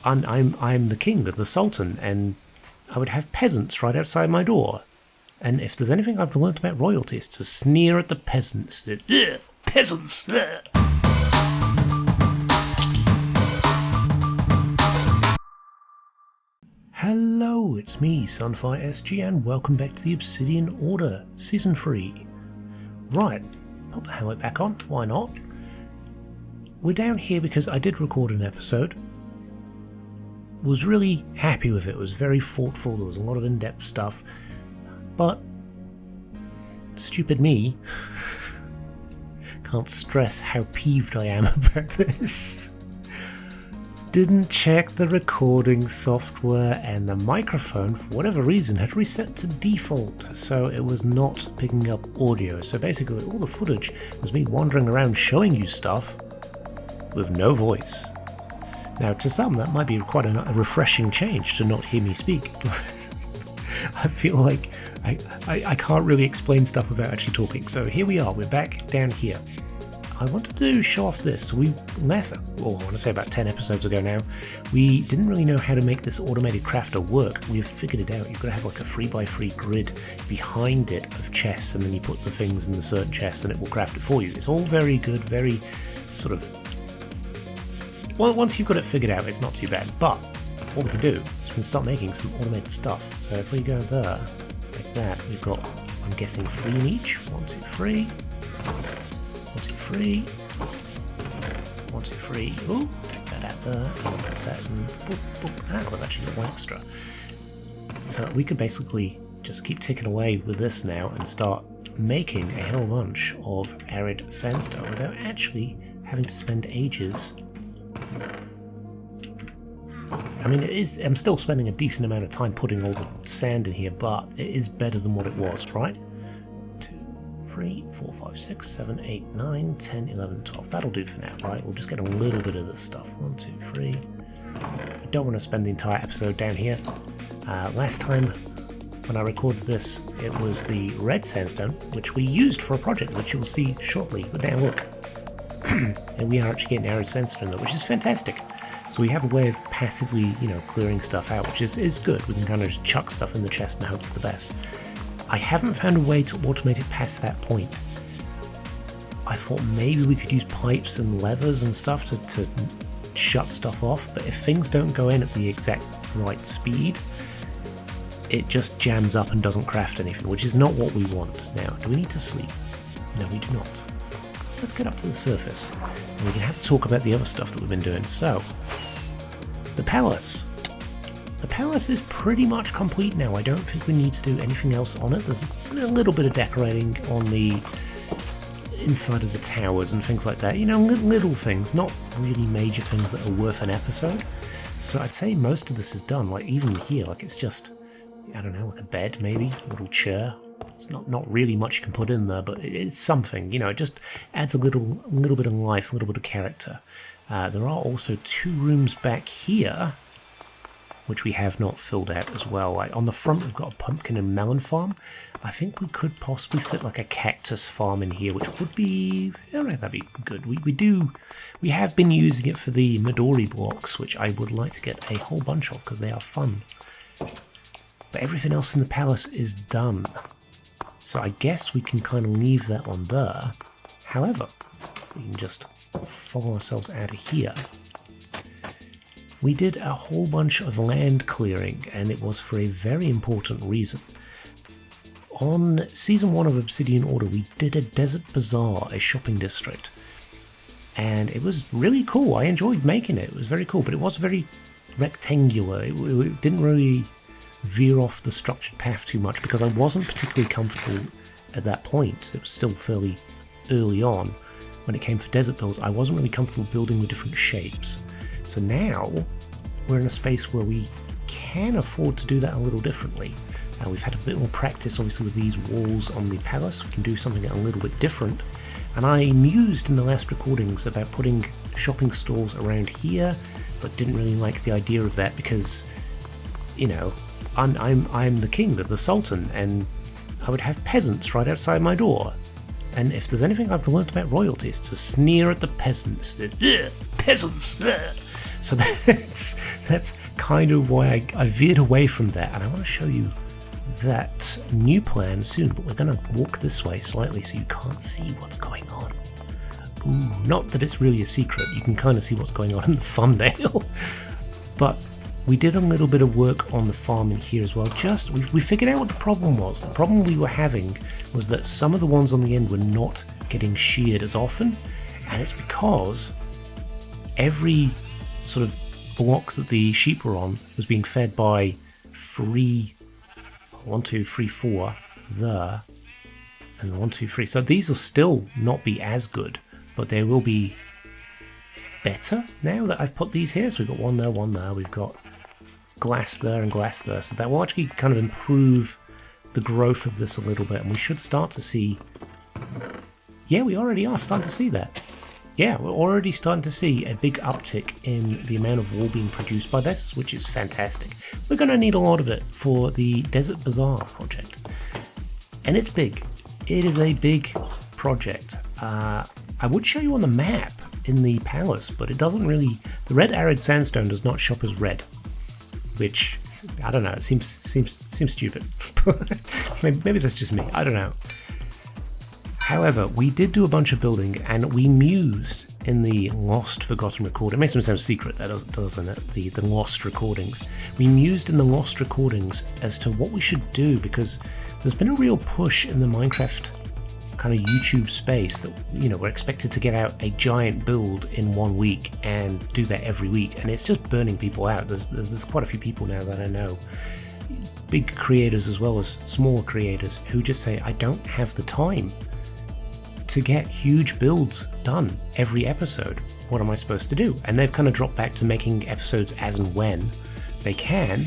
I'm the king, the sultan, and I would have peasants right outside my door. And if there's anything I've learned about royalty, it's to sneer at the peasants. Peasants! Ugh. Hello, it's me, Sunfire SG, and welcome back to the Obsidian Order, Season 3. Right, pop the helmet back on, why not? We're down here because I did record an episode. Was really happy with it. It was very thoughtful, there was a lot of in-depth stuff. But, stupid me, can't stress how peeved I am about this. Didn't check the recording software, and the microphone, for whatever reason, had reset to default, so it was not picking up audio. So basically all the footage was me wandering around showing you stuff with no voice. Now to some that might be quite a refreshing change to not hear me speak. I feel like I can't really explain stuff without actually talking. So here we are, we're back down here. I wanted to show off this. I want to say about 10 episodes ago now, we didn't really know how to make this automated crafter work. We've figured it out. You've got to have like a 3x3 grid behind it of chests, and then you put the things in the certain chests and it will craft it for you. It's all very good, very sort of... Well, once you've got it figured out, it's not too bad. But what we can do is we can start making some automated stuff. So if we go there, like that, we've got, I'm guessing, 3 in each. 1, 2, 3. 1, 2, 3. 1, 2, 3. Ooh, take that out there, and put that in. Boop, boop. Ah, we've actually got one extra. So we could basically just keep ticking away with this now and start making a whole bunch of arid sandstone without actually having to spend ages. I mean, I'm still spending a decent amount of time putting all the sand in here, but it is better than what it was, right? 2, 3, 4, 5, 6, 7, 8, 9, 10, 11, 12. That'll do for now, right? We'll just get a little bit of this stuff. 1, 2, 3. I don't want to spend the entire episode down here. Last time when I recorded this, it was the red sandstone, which we used for a project, which you'll see shortly. But now look, and we are actually getting arid sandstone, which is fantastic. So we have a way of passively, clearing stuff out, which is good. We can kind of just chuck stuff in the chest and hope for the best. I haven't found a way to automate it past that point. I thought maybe we could use pipes and levers and stuff to shut stuff off, but if things don't go in at the exact right speed, it just jams up and doesn't craft anything, which is not what we want. Now, do we need to sleep? No, we do not. Let's get up to the surface, and we can have to talk about the other stuff that we've been doing. So, the palace. The palace is pretty much complete now. I don't think we need to do anything else on it. There's a little bit of decorating on the inside of the towers and things like that. Little things, not really major things that are worth an episode. So I'd say most of this is done. Like even here, like it's just, I don't know, like a bed maybe, a little chair. It's not really much you can put in there, but it's something, it just adds a little bit of life, a little bit of character. There are also 2 rooms back here, which we have not filled out as well. On the front we've got a pumpkin and melon farm. I think we could possibly fit like a cactus farm in here, which would be, that'd be good. We have been using it for the Midori blocks, which I would like to get a whole bunch of because they are fun. But everything else in the palace is done. So I guess we can kind of leave that one there. However, we can just follow ourselves out of here. We did a whole bunch of land clearing, and it was for a very important reason. On Season 1 of Obsidian Order, we did a Desert Bazaar, a shopping district. And it was really cool. I enjoyed making it. It was very cool, but it was very rectangular. It didn't really veer off the structured path too much because I wasn't particularly comfortable at that point. It was still fairly early on when it came for desert builds. I wasn't really comfortable building with different shapes. So now we're in a space where we can afford to do that a little differently. We've had a bit more practice obviously with these walls on the palace. We can do something a little bit different. And I mused in the last recordings about putting shopping stalls around here, but didn't really like the idea of that because, I'm the king, the sultan, and I would have peasants right outside my door. And if there's anything I've learnt about royalty, it's to sneer at the peasants. Peasants! So that's kind of why I veered away from that, and I want to show you that new plan soon, but we're going to walk this way slightly so you can't see what's going on. Ooh, not that it's really a secret, you can kind of see what's going on in the thumbnail. But we did a little bit of work on the farm in here as well. We figured out what the problem was. The problem we were having was that some of the ones on the end were not getting sheared as often, and it's because every sort of block that the sheep were on was being fed by 1, 2, 3, 4 there, and 1, 2, 3. So these will still not be as good, but they will be better now that I've put these here. So we've got one there, we've got glass there and glass there, so that will actually kind of improve the growth of this a little bit, and we should start to see, yeah, we already are starting to see that. Yeah, we're already starting to see a big uptick in the amount of wool being produced by this, which is fantastic. We're going to need a lot of it for the Desert Bazaar project, and it's big. It is a big project. I would show you on the map in the palace, but it doesn't really, the red arid sandstone does not shop as red, which, I don't know, it seems stupid. Maybe that's just me, I don't know. However, we did do a bunch of building, and we mused in the lost forgotten recording. It makes them sound secret, that doesn't it? The lost recordings. We mused in the lost recordings as to what we should do, because there's been a real push in the Minecraft kind of YouTube space that, you know, we're expected to get out a giant build in 1 week and do that every week, and it's just burning people out. There's quite a few people now that I know, big creators as well as smaller creators, who just say, I don't have the time to get huge builds done every episode. What am I supposed to do? And they've kind of dropped back to making episodes as and when they can,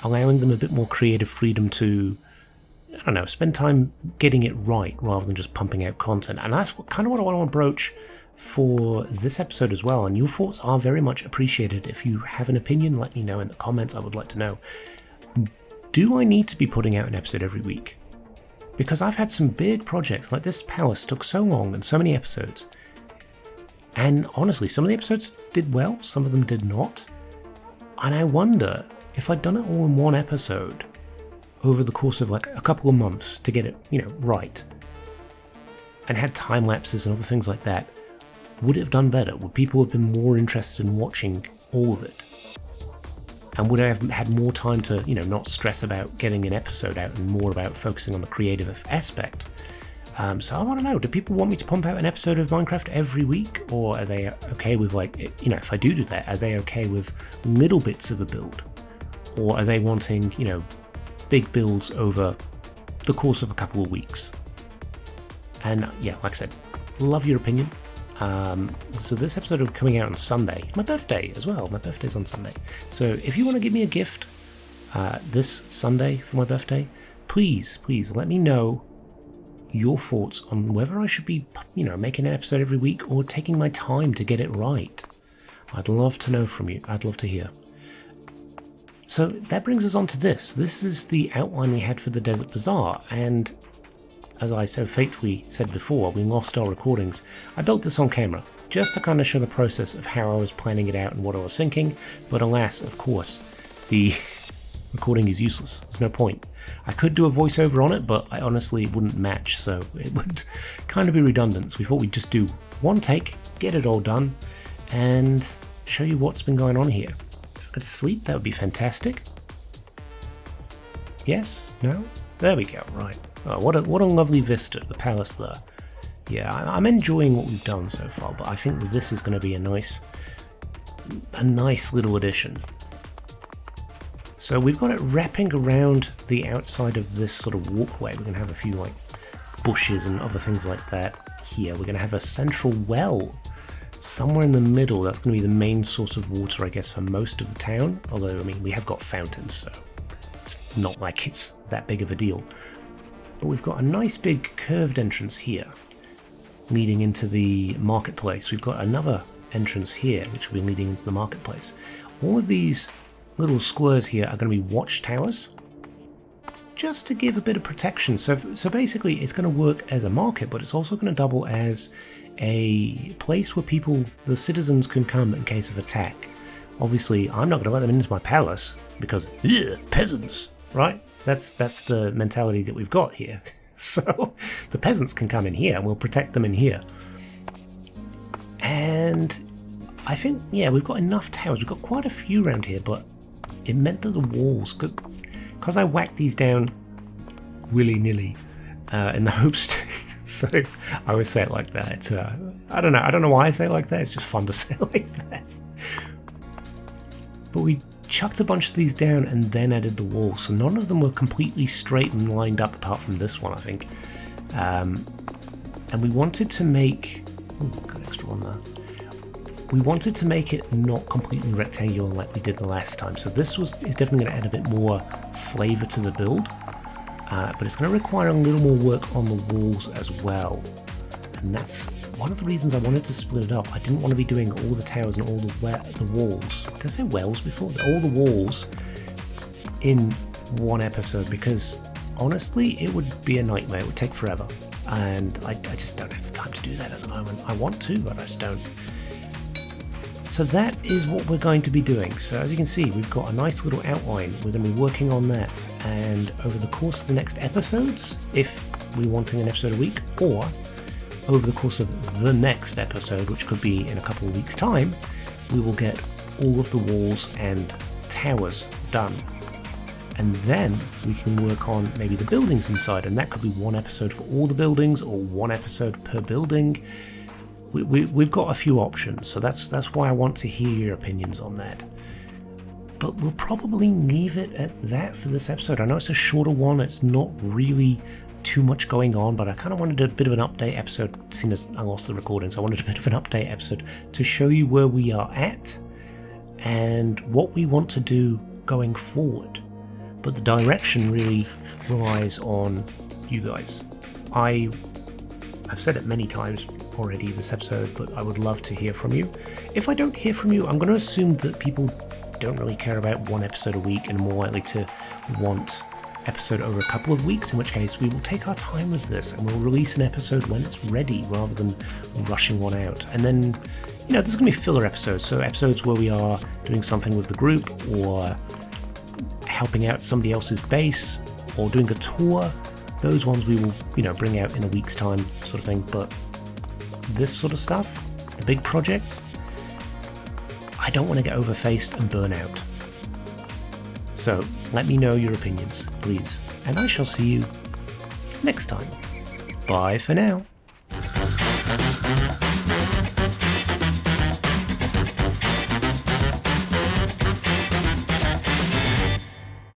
allowing them a bit more creative freedom to, I don't know, spend time getting it right rather than just pumping out content. And that's kind of what I want to broach for this episode as well. And your thoughts are very much appreciated. If you have an opinion, let me know in the comments. I would like to know, do I need to be putting out an episode every week? Because I've had some big projects, like this palace took so long and so many episodes. And honestly, some of the episodes did well, some of them did not. And I wonder if I'd done it all in one episode over the course of like a couple of months to get it, you know, right, and had time lapses and other things like that, would it have done better? Would people have been more interested in watching all of it? And would I have had more time to, you know, not stress about getting an episode out and more about focusing on the creative aspect? So I want to know, do people want me to pump out an episode of Minecraft every week? Or are they okay with, like, you know, if I do that, are they okay with little bits of a build? Or are they wanting, you know, big builds over the course of a couple of weeks? And yeah, like I said, love your opinion. So this episode will be coming out on Sunday, my birthday as well. My birthday's on Sunday. So if you want to give me a gift this Sunday for my birthday, please let me know your thoughts on whether I should be, you know, making an episode every week or taking my time to get it right. I'd love to know from you. I'd love to hear. So that brings us on to this. This is the outline we had for the Desert Bazaar, and as I so faithfully said before, we lost our recordings. I built this on camera, just to kind of show the process of how I was planning it out and what I was thinking, but alas, of course, the recording is useless. There's no point. I could do a voiceover on it, but I honestly wouldn't match, so it would kind of be redundant. So we thought we'd just do one take, get it all done, and show you what's been going on here. If I could sleep, that would be fantastic. Yes? No? There we go, right. Oh, what a lovely vista, the palace there. Yeah, I'm enjoying what we've done so far, but I think that this is going to be a nice little addition. So we've got it wrapping around the outside of this sort of walkway. We're going to have a few like bushes and other things like that here. We're going to have a central well somewhere in the middle. That's going to be the main source of water, I guess, for most of the town. Although, I mean, we have got fountains, so it's not like it's that big of a deal. But we've got a nice big curved entrance here leading into the marketplace. We've got another entrance here which will be leading into the marketplace. All of these little squares here are going to be watchtowers, just to give a bit of protection. So basically it's going to work as a market, but it's also going to double as a place where the citizens can come in case of attack, Obviously, I'm not going to let them into my palace because peasants, right? That's the mentality that we've got here. So the peasants can come in here and we'll protect them in here. And I think, yeah, we've got enough towers. We've got quite a few around here, but it meant that the walls could, because I whacked these down willy-nilly in the hopes to, so I always say it like that. I don't know why I say it like that. It's just fun to say it like that. But we chucked a bunch of these down and then added the walls, so none of them were completely straight and lined up apart from this one, I think. And we wanted to make, got an extra one there. We wanted to make it not completely rectangular like we did the last time, so this is definitely going to add a bit more flavour to the build, but it's going to require a little more work on the walls as well. And that's one of the reasons I wanted to split it up. I didn't want to be doing all the towers and all the walls. Did I say wells before? All the walls in one episode, because honestly, it would be a nightmare. It would take forever. And I just don't have the time to do that at the moment. I want to, but I just don't. So that is what we're going to be doing. So as you can see, we've got a nice little outline. We're going to be working on that. And over the course of the next episodes, if we're wanting an episode a week, or over the course of the next episode, which could be in a couple of weeks' time, we will get all of the walls and towers done. And then we can work on maybe the buildings inside, and that could be one episode for all the buildings or one episode per building. We've got a few options, so that's why I want to hear your opinions on that. But we'll probably leave it at that for this episode. I know it's a shorter one, it's not really too much going on, but I kind of wanted a bit of an update episode, seeing as I lost the recording, so I wanted a bit of an update episode to show you where we are at and what we want to do going forward. But the direction really relies on you guys. I've said it many times already this episode, but I would love to hear from you. If I don't hear from you, I'm going to assume that people don't really care about one episode a week and more likely to want episode over a couple of weeks, in which case we will take our time with this and we'll release an episode when it's ready rather than rushing one out. And then, you know, there's going to be filler episodes, so episodes where we are doing something with the group or helping out somebody else's base or doing a tour. Those ones we will, you know, bring out in a week's time, sort of thing. But this sort of stuff, the big projects, I don't want to get overfaced and burn out. So let me know your opinions, please, and I shall see you next time. Bye for now.